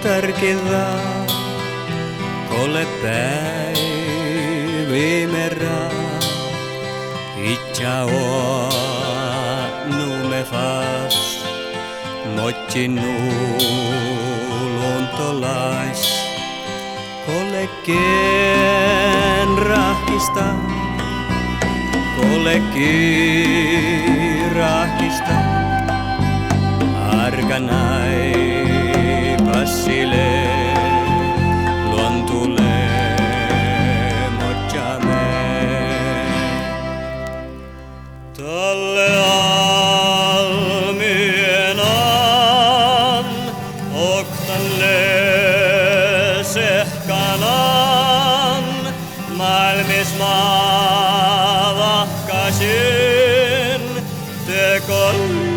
tarkilla, kolle päivimera. Itja nume fast, mochi luontolais. Kolle kien rahkista, kolle kiirahkista. Arganai passile, luontule mocciame. Tolle almienan, oktanle sehkanan, maailmis maavahkasin tekolle.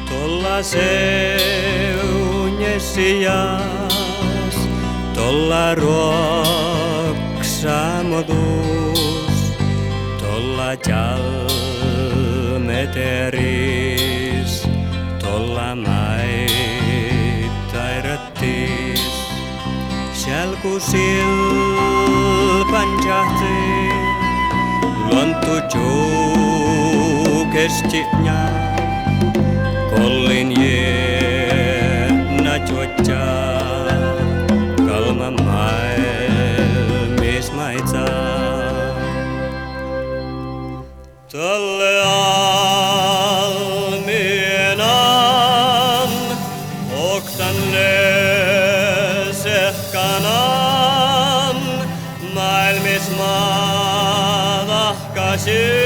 Tolla seunjessias, tolla ruoksamodus, tolla jalmeteris, tolla maittairattis. Siellä ku silpanjahti, luontu juukestinya. Kollin jäänä juotja, kalma maailmis maitsa. Tolle almienan, oktanle sehkanan, maailmis maavahkasin.